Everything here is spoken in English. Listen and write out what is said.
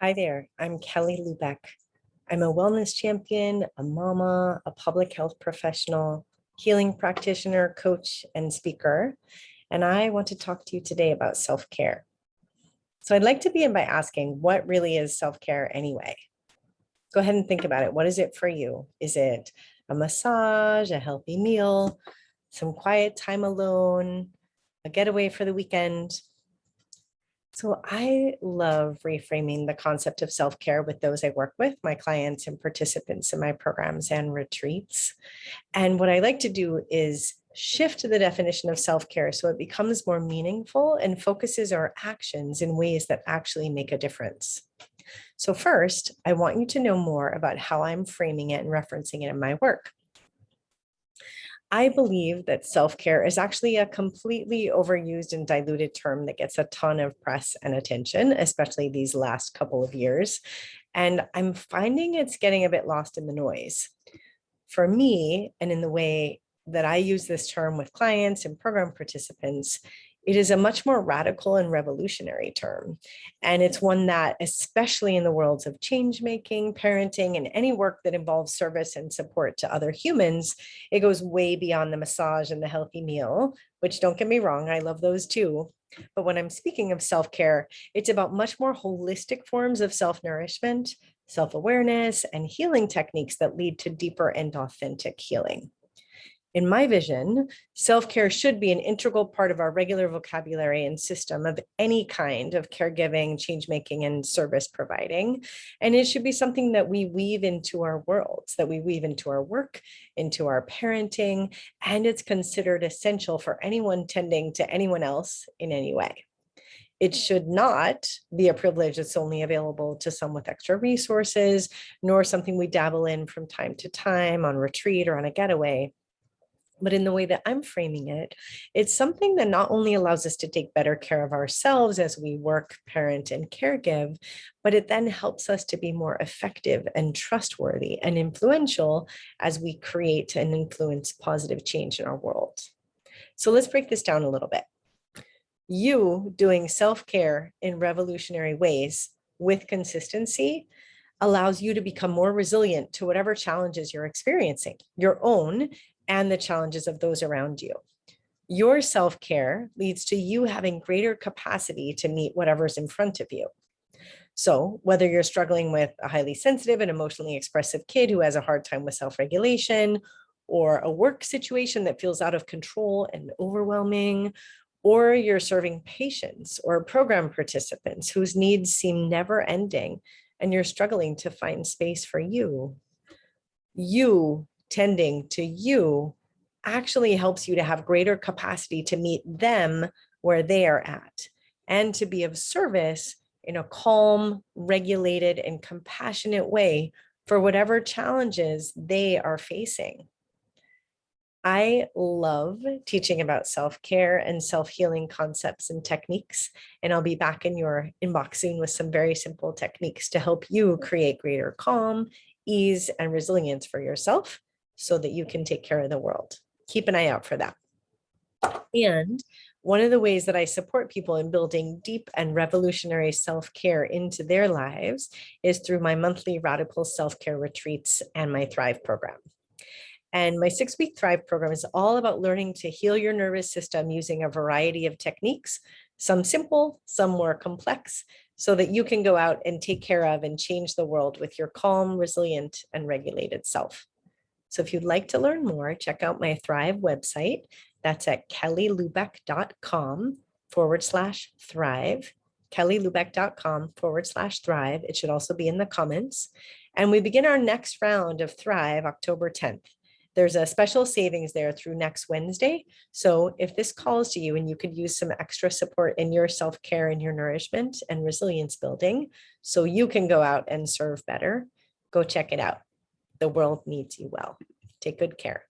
Hi there, I'm Kelly Lubeck. I'm a wellness champion, a mama, a public health professional, healing practitioner, coach, and speaker. And I want to talk to you today about self-care. So I'd like to begin by asking, what really is self-care anyway? Go ahead and think about it. What is it for you? Is it a massage, a healthy meal, some quiet time alone, a getaway for the weekend? So I love reframing the concept of self-care with those I work with, my clients and participants in my programs and retreats. And what I like to do is shift the definition of self-care so it becomes more meaningful and focuses our actions in ways that actually make a difference. So first, I want you to know more about how I'm framing it and referencing it in my work. I believe that self-care is actually a completely overused and diluted term that gets a ton of press and attention, especially these last couple of years. And I'm finding it's getting a bit lost in the noise. For me, and in the way that I use this term with clients and program participants, it is a much more radical and revolutionary term. And it's one that, especially in the worlds of change making, parenting, and any work that involves service and support to other humans, it goes way beyond the massage and the healthy meal, which, don't get me wrong, I love those too. But when I'm speaking of self-care, it's about much more holistic forms of self-nourishment, self-awareness, and healing techniques that lead to deeper and authentic healing. In my vision, self-care should be an integral part of our regular vocabulary and system of any kind of caregiving, change-making, and service providing. And it should be something that we weave into our worlds, that we weave into our work, into our parenting, and it's considered essential for anyone tending to anyone else in any way. It should not be a privilege that's only available to some with extra resources, nor something we dabble in from time to time on retreat or on a getaway. But in the way that I'm framing it, it's something that not only allows us to take better care of ourselves as we work, parent, and caregive, but it then helps us to be more effective and trustworthy and influential as we create and influence positive change in our world. So let's break this down a little bit. You doing self-care in revolutionary ways with consistency allows you to become more resilient to whatever challenges you're experiencing, your own and the challenges of those around you. Your self-care leads to you having greater capacity to meet whatever's in front of you. So whether you're struggling with a highly sensitive and emotionally expressive kid who has a hard time with self-regulation, or a work situation that feels out of control and overwhelming, or you're serving patients or program participants whose needs seem never ending, and you're struggling to find space for you tending to you actually helps you to have greater capacity to meet them where they are at and to be of service in a calm, regulated, and compassionate way for whatever challenges they are facing. I love teaching about self-care and self-healing concepts and techniques, and I'll be back in your inbox soon with some very simple techniques to help you create greater calm, ease, and resilience for yourself so that you can take care of the world. Keep an eye out for that. And one of the ways that I support people in building deep and revolutionary self-care into their lives is through my monthly radical self-care retreats and my Thrive program. And my 6-week Thrive program is all about learning to heal your nervous system using a variety of techniques, some simple, some more complex, so that you can go out and take care of and change the world with your calm, resilient, and regulated self. So if you'd like to learn more, check out my Thrive website. That's at kellylubeck.com/thrive, kellylubeck.com/thrive. It should also be in the comments. And we begin our next round of Thrive October 10th. There's a special savings there through next Wednesday. So if this calls to you and you could use some extra support in your self-care and your nourishment and resilience building so you can go out and serve better, go check it out. The world needs you well. Take good care.